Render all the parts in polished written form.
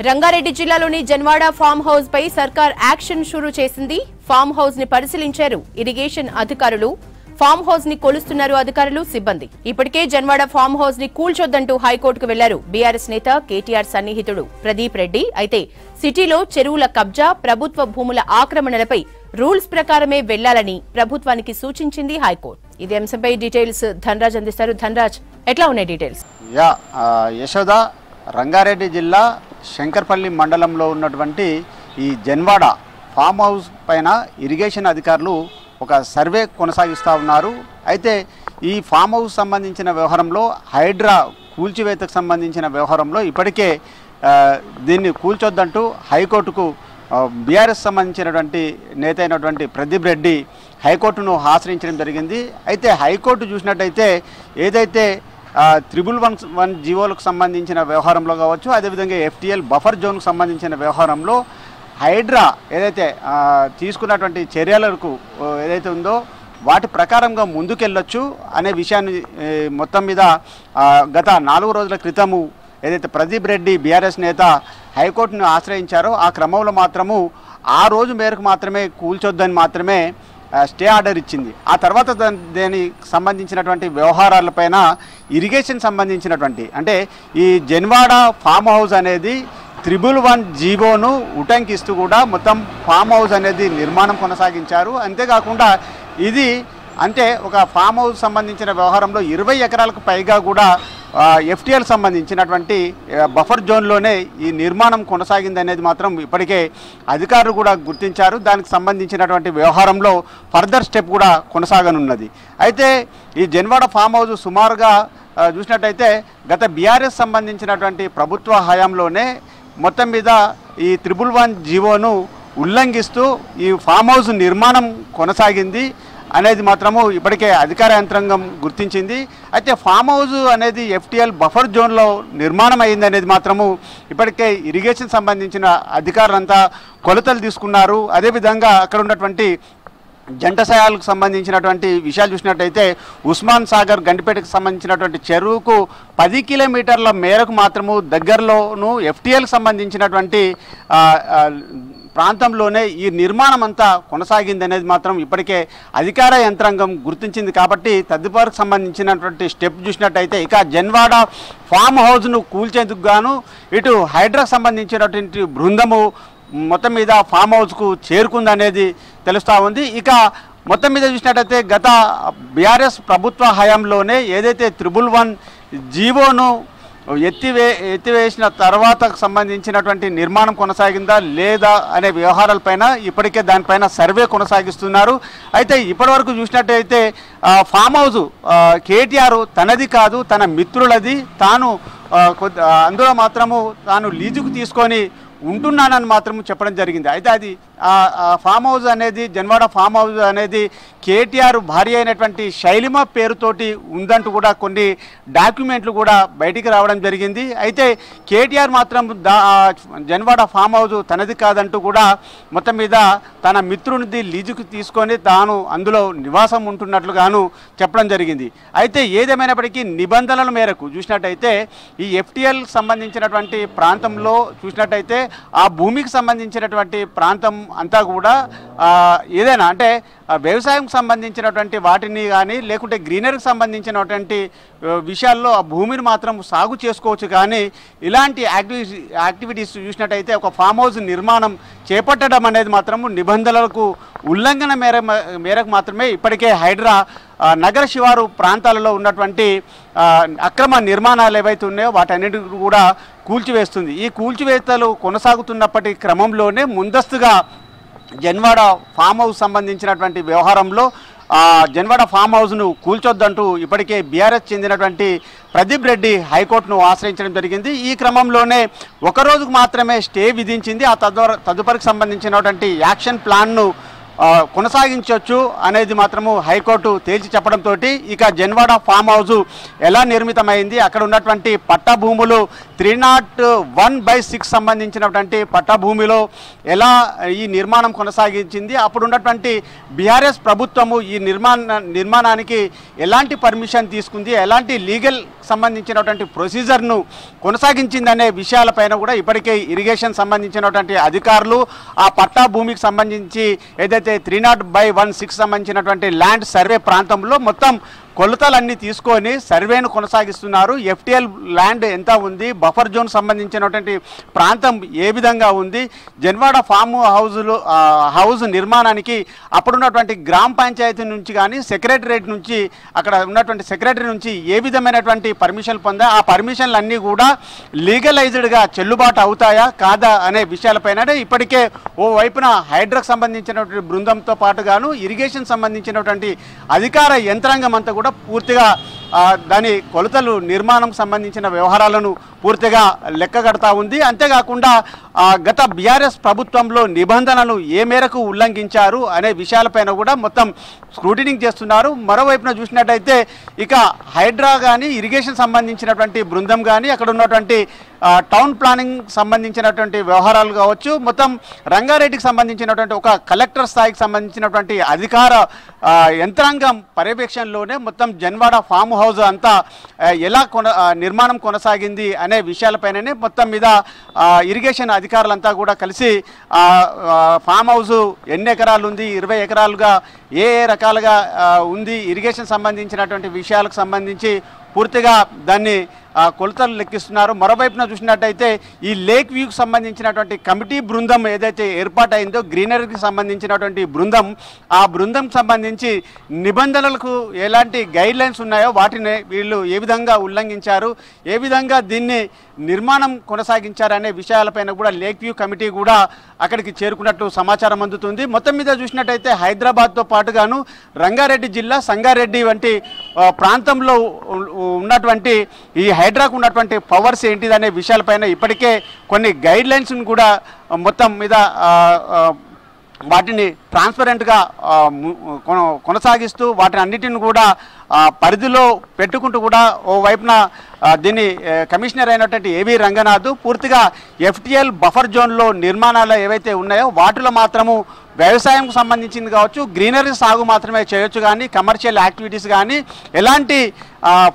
రంగారెడ్డి జిల్లాలోని Janwada farm house పై సర్కార్ action షురూ చేసింది. ఫామ్ హౌస్ ని పరిశీలించారు ఇరిగేషన్ అధికారులు. ఫామ్ హౌస్ ని కొలుస్తున్నారు అధికారులు, సిబ్బంది. ఇప్పటికే జన్వాడ ఫామ్ హౌస్ ని కూల్చొద్దంటూ హైకోర్టుకు వెళ్లారు బీఆర్ఎస్ నేత కేటీఆర్ సన్నిహితుడు ప్రదీప్ రెడ్డి. అయితే సిటీలో చెరువుల కబ్జా, ప్రభుత్వ భూముల ఆక్రమణలపై రూల్స్ ప్రకారమే వెళ్లాలని ప్రభుత్వానికి సూచించింది హైకోర్టు. ఇదే అంశంపై డీటెయిల్స్ ధనరాజ్ అందిస్తారు. ధనరాజ్, ఎట్లా ఉన్నాయి డీటెయిల్స్? యశోద, రంగారెడ్డి జిల్లా శంకర్పల్లి మండలంలో ఉన్నటువంటి ఈ జన్వాడ ఫామ్ హౌస్ పైన ఇరిగేషన్ అధికారులు ఒక సర్వే కొనసాగిస్తూ ఉన్నారు. అయితే ఈ ఫామ్ హౌస్ సంబంధించిన వ్యవహారంలో హైడ్రా కూల్చివేతకు సంబంధించిన వ్యవహారంలో ఇప్పటికే దీన్ని కూల్చొద్దంటూ హైకోర్టుకు బీఆర్ఎస్ సంబంధించినటువంటి నేత అయినటువంటి ప్రదీప్ రెడ్డి హైకోర్టును ఆశ్రయించడం జరిగింది. అయితే హైకోర్టు చూసినట్టయితే ఏదైతే 111 జీవోలకు సంబంధించిన వ్యవహారంలో కావచ్చు, అదేవిధంగా FTL బఫర్ జోన్కు సంబంధించిన వ్యవహారంలో హైడ్రా ఏదైతే తీసుకున్నటువంటి చర్యలకు ఏదైతే ఉందో వాటి ప్రకారంగా ముందుకెళ్ళొచ్చు అనే విషయాన్ని మొత్తం మీద గత 4 రోజుల క్రితము ఏదైతే ప్రదీప్ రెడ్డి బీఆర్ఎస్ నేత హైకోర్టును ఆశ్రయించారో ఆ క్రమంలో మాత్రము ఆ రోజు మేరకు మాత్రమే కూల్చొద్దని మాత్రమే స్టే ఆర్డర్ ఇచ్చింది. ఆ తర్వాత దానికి సంబంధించినటువంటి వ్యవహారాలపైన ఇరిగేషన్ సంబంధించినటువంటి అంటే ఈ జన్వాడ ఫామ్ హౌస్ అనేది 111 జీవోను ఉటంకిస్తూ కూడా మొత్తం ఫామ్ హౌస్ అనేది నిర్మాణం కొనసాగించారు. అంతేకాకుండా ఇది అంటే ఒక ఫామ్ హౌస్ సంబంధించిన వ్యవహారంలో 20 ఎకరాలకు పైగా కూడా FTL సంబంధించినటువంటి బఫర్ జోన్లోనే ఈ నిర్మాణం కొనసాగింది అనేది మాత్రం ఇప్పటికే అధికారులు కూడా గుర్తించారు. దానికి సంబంధించినటువంటి వ్యవహారంలో ఫర్దర్ స్టెప్ కూడా కొనసాగనున్నది. అయితే ఈ జన్వాడ ఫామ్ హౌస్ సుమారుగా చూసినట్టయితే గత బీఆర్ఎస్ సంబంధించినటువంటి ప్రభుత్వ హయాంలోనే మొత్తం మీద ఈ 111 జీవోను ఉల్లంఘిస్తూ ఈ ఫామ్ హౌస్ నిర్మాణం కొనసాగింది అనేది మాత్రము ఇప్పటికే అధికార యంత్రాంగం గుర్తించింది. అయితే ఫామ్ హౌస్ అనేది FTL బఫర్ జోన్లో నిర్మాణం అయింది అనేది మాత్రము ఇప్పటికే ఇరిగేషన్ సంబంధించిన అధికారులంతా కొలతలు తీసుకున్నారు. అదేవిధంగా అక్కడ ఉన్నటువంటి జంటసాయాలకు సంబంధించినటువంటి విషయాలు చూసినట్టయితే ఉస్మాన్ సాగర్ గండిపేటకు సంబంధించినటువంటి చెరువుకు 10 కిలోమీటర్ల మేరకు మాత్రము దగ్గరలోను FTLకు సంబంధించినటువంటి ప్రాంతంలోనే ఈ నిర్మాణం అంతా కొనసాగింది అనేది మాత్రం ఇప్పటికే అధికార యంత్రాంగం గుర్తించింది. కాబట్టి తదుపరికి సంబంధించినటువంటి స్టెప్ చూసినట్టయితే ఇక జన్వాడ ఫామ్ హౌస్ను కూల్చేందుకు గాను ఇటు హైడ్రాకు సంబంధించినటువంటి బృందము మొత్తం మీద ఫామ్ హౌస్కు చేరుకుందనేది తెలుస్తూ ఉంది. ఇక మొత్తం మీద చూసినట్టయితే గత బీఆర్ఎస్ ప్రభుత్వ హయాంలోనే ఏదైతే 111 జీవోను ఎత్తివేసిన తర్వాత సంబంధించినటువంటి నిర్మాణం కొనసాగిందా లేదా అనే వ్యవహారాలపైన ఇప్పటికే దానిపైన సర్వే కొనసాగిస్తున్నారు. అయితే ఇప్పటివరకు చూసినట్టయితే ఫామ్ హౌస్ కేటీఆర్ తనది కాదు, తన మిత్రులది, తాను అందులో మాత్రము తాను లీజుకు తీసుకొని ఉంటున్నానని మాత్రం చెప్పడం జరిగింది. అయితే అది ఫామ్ హౌస్ అనేది జన్వాడ ఫామ్ హౌస్ అనేది కేటీఆర్ భార్య అయినటువంటి శైలిమ పేరుతోటి ఉందంటూ కూడా కొన్ని డాక్యుమెంట్లు కూడా బయటికి రావడం జరిగింది. అయితే కేటీఆర్ మాత్రం జన్వాడ ఫామ్ హౌస్ తనది కాదంటూ కూడా మొత్తం మీద తన మిత్రునిది లీజుకు తీసుకొని తాను అందులో నివాసం ఉంటున్నట్లుగాను చెప్పడం జరిగింది. అయితే ఏదేమైనప్పటికీ నిబంధనల మేరకు చూసినట్టయితే ఈ FTL సంబంధించినటువంటి ప్రాంతంలో చూసినట్టయితే ఆ భూమికి సంబంధించినటువంటి ప్రాంతం అంతా కూడా ఏదైనా అంటే వ్యవసాయం సంబంధించినటువంటి వాటిని కానీ లేకుంటే గ్రీనరీకి సంబంధించినటువంటి విషయాల్లో ఆ భూమిని మాత్రం సాగు చేసుకోవచ్చు. కానీ ఇలాంటి యాక్టివిటీస్ చూసినట్టయితే ఒక ఫామ్ హౌస్ నిర్మాణం చేపట్టడం అనేది మాత్రము నిబంధనలకు ఉల్లంఘన మేరకు మాత్రమే ఇప్పటికే హైడ్రా నగర శివారు ప్రాంతాలలో ఉన్నటువంటి అక్రమ నిర్మాణాలు ఏవైతే ఉన్నాయో వాటన్నిటిని కూడా కూల్చివేస్తుంది. ఈ కూల్చివేతలు కొనసాగుతున్నప్పటి క్రమంలోనే ముందస్తుగా జన్వాడ ఫామ్ హౌస్ సంబంధించినటువంటి వ్యవహారంలో జన్వాడ ఫామ్ హౌస్ను కూల్చొద్దంటూ ఇప్పటికే బీఆర్ఎస్ చెందినటువంటి ప్రదీప్ రెడ్డి హైకోర్టును ఆశ్రయించడం జరిగింది. ఈ క్రమంలోనే ఒక రోజుకు మాత్రమే స్టే విధించింది. ఆ తదుపరికి సంబంధించినటువంటి యాక్షన్ ప్లాన్ను కొనసాగించవచ్చు అనేది మాత్రము హైకోర్టు తేల్చి చెప్పడంతో ఇక జన్వాడ ఫామ్ హౌస్ ఎలా నిర్మితమైంది, అక్కడ ఉన్నటువంటి పట్టా భూములు 301/6 సంబంధించినటువంటి పట్టా భూమిలో ఎలా ఈ నిర్మాణం కొనసాగించింది, అప్పుడు ఉన్నటువంటి బీఆర్ఎస్ ప్రభుత్వము ఈ నిర్మాణానికి ఎలాంటి పర్మిషన్ తీసుకుంది, ఎలాంటి లీగల్ సంబంధించినటువంటి ప్రొసీజర్ను కొనసాగించిందనే విషయాలపైన కూడా ఇప్పటికే ఇరిగేషన్ సంబంధించినటువంటి అధికారులు ఆ పట్టా భూమికి సంబంధించి ఏదైతే 301/6 సంబంధించినటువంటి ల్యాండ్ సర్వే ప్రాంతంలో మొత్తం కొలతలన్నీ తీసుకొని సర్వేను కొనసాగిస్తున్నారు. FTL ల్యాండ్ ఎంత ఉంది, బఫర్ జోన్ సంబంధించినటువంటి ప్రాంతం ఏ విధంగా ఉంది, జన్వాడ ఫామ్ హౌస్ నిర్మాణానికి అప్పుడున్నటువంటి గ్రామ పంచాయతీ నుంచి కానీ సెక్రటరేట్ నుంచి అక్కడ ఉన్నటువంటి సెక్రటరీ నుంచి ఏ విధమైనటువంటి పర్మిషన్లు పొందా, ఆ పర్మిషన్లు అన్నీ కూడా లీగలైజ్డ్గా చెల్లుబాటు అవుతాయా కాదా అనే విషయాలపైన ఇప్పటికే ఓ వైపున హైడ్రాకు సంబంధించినటువంటి బృందంతో పాటుగాను ఇరిగేషన్ సంబంధించినటువంటి అధికార యంత్రాంగం అంతా కూడా పూర్తిగా దాని కొలతలు నిర్మాణం సంబంధించిన వ్యవహారాలను పూర్తిగా లెక్కగడతా ఉంది. అంతేకాకుండా గత బీఆర్ఎస్ ప్రభుత్వంలో నిబంధనలు ఏ మేరకు ఉల్లంఘించారు అనే విషయాలపైన కూడా మొత్తం స్క్రూటినింగ్ చేస్తున్నారు. మరోవైపున చూసినట్టయితే ఇక హైడ్రా కానీ ఇరిగేషన్ సంబంధించినటువంటి బృందం కానీ అక్కడ ఉన్నటువంటి టౌన్ ప్లానింగ్ సంబంధించినటువంటి వ్యవహారాలు కావచ్చు, మొత్తం రంగారెడ్డికి సంబంధించినటువంటి ఒక కలెక్టర్ స్థాయికి సంబంధించినటువంటి అధికార యంత్రాంగం పర్యవేక్షణలోనే మొత్తం జన్వాడ ఫామ్ హౌస్ అంతా ఎలా నిర్మాణం కొనసాగింది అనే విషయాలపైననే మొత్తం మీద ఇరిగేషన్ అధికారులంతా కూడా కలిసి ఫామ్ హౌస్ ఎన్ని ఎకరాలు ఉంది, 20 ఎకరాలుగా ఏ రకాలుగా ఉంది, ఇరిగేషన్ సంబంధించినటువంటి విషయాలకు సంబంధించి పూర్తిగా దాన్ని కొలతలు లెక్కిస్తున్నారు. మరోవైపున చూసినట్టయితే ఈ లేక్ వ్యూకి సంబంధించినటువంటి కమిటీ బృందం ఏదైతే ఏర్పాటైందో గ్రీనరీకి సంబంధించినటువంటి బృందం, ఆ బృందం సంబంధించి నిబంధనలకు ఎలాంటి గైడ్ లైన్స్ ఉన్నాయో వాటిని వీళ్ళు ఏ విధంగా ఉల్లంఘించారు, ఏ విధంగా దీన్ని నిర్మాణం కొనసాగించారనే విషయాలపైన కూడా లేక్ వ్యూ కమిటీ కూడా అక్కడికి చేరుకున్నట్టు సమాచారం అందుతుంది. మొత్తం మీద చూసినట్టయితే హైదరాబాద్తో పాటుగాను రంగారెడ్డి జిల్లా సంగారెడ్డి వంటి ప్రాంతంలో ఉన్నటువంటి ఈ హైడ్రాకు ఉన్నటువంటి పవర్స్ ఏంటిదనే విషయాలపైన ఇప్పటికే కొన్ని గైడ్ లైన్స్ను కూడా మొత్తం మీద వాటిని ట్రాన్స్పరెంట్గా కొనసాగిస్తూ వాటిని అన్నిటిని కూడా పరిధిలో పెట్టుకుంటూ కూడా ఓ వైపున దీన్ని కమిషనర్ అయినటువంటి ఏవి రంగనాథ్ పూర్తిగా FTL బఫర్ జోన్లో నిర్మాణాలు ఏవైతే ఉన్నాయో వాటిలో మాత్రము వ్యవసాయంకు సంబంధించింది కావచ్చు, గ్రీనరీ సాగు మాత్రమే చేయొచ్చు, కానీ కమర్షియల్ యాక్టివిటీస్ కానీ ఎలాంటి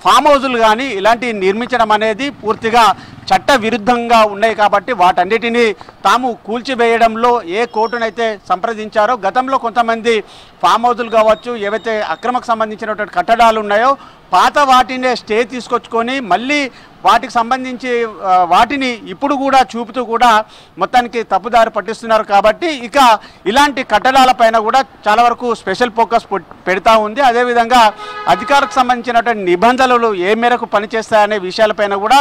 ఫామ్ హౌజులు కానీ ఇలాంటి నిర్మించడం అనేది పూర్తిగా చట్ట విరుద్ధంగా ఉన్నాయి. కాబట్టి వాటన్నిటినీ తాము కూల్చివేయడంలో ఏ కోర్టునైతే సంప్రదించారో గతంలో కొంతమంది ఫామ్ హౌజులు కావచ్చు, ఏవైతే అక్రమకు సంబంధించినటువంటి కట్టడాలు ఉన్నాయో పాత వాటినే స్టే తీసుకొచ్చుకొని మళ్ళీ వాటికి సంబంధించి వాటిని ఇప్పుడు కూడా చూపుతూ కూడా మొత్తానికి తప్పుదారి పట్టిస్తున్నారు. కాబట్టి ఇక ఇలాంటి కట్టడాలపైన కూడా చాలా వరకు స్పెషల్ ఫోకస్ పెడతా ఉంది. అదేవిధంగా అధికారులకు సంబంధించినటువంటి నిబంధనలు ఏ మేరకు పనిచేస్తాయనే విషయాలపైన కూడా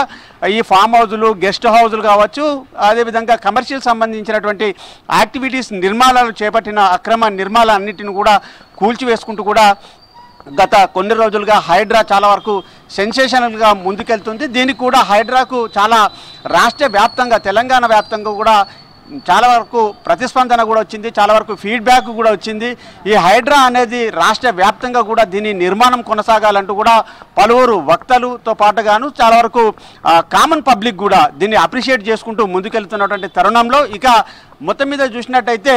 ఈ ఫామ్ హౌజులు, గెస్ట్ హౌజులు కావచ్చు, అదేవిధంగా కమర్షియల్ సంబంధించినటువంటి యాక్టివిటీస్ నిర్మాణాలు చేపట్టిన అక్రమ నిర్మాణాలన్నింటిని కూడా కూల్చివేసుకుంటూ కూడా గత కొన్ని రోజులుగా హైడ్రా చాలా వరకు సెన్సేషనల్గా ముందుకెళ్తుంది. దీనికి కూడా హైడ్రాకు చాలా రాష్ట్ర వ్యాప్తంగా తెలంగాణ వ్యాప్తంగా కూడా చాలా వరకు ప్రతిస్పందన కూడా వచ్చింది, చాలా వరకు ఫీడ్బ్యాక్ కూడా వచ్చింది. ఈ హైడ్రా అనేది రాష్ట్ర వ్యాప్తంగా కూడా దీని నిర్మాణం కొనసాగాలంటూ కూడా పలువురు వక్తలతో పాటుగాను చాలా వరకు కామన్ పబ్లిక్ కూడా దీన్ని అప్రిషియేట్ చేసుకుంటూ ముందుకెళ్తున్నటువంటి తరుణంలో ఇక మొత్తం మీద చూసినట్టయితే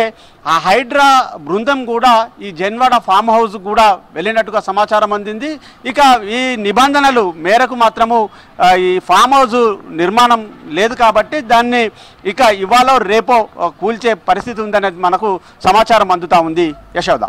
ఆ హైడ్రా బృందం కూడా ఈ జన్వాడ ఫామ్ హౌస్ కూడా వెళ్ళినట్టుగా సమాచారం అందింది. ఇక ఈ నిబంధనలు మేరకు మాత్రము ఈ ఫామ్ హౌస్ నిర్మాణం లేదు కాబట్టి దాన్ని ఇక ఇవాళ రేపో కూల్చే పరిస్థితి ఉందనేది మనకు సమాచారం అందుతా ఉంది. యశోద.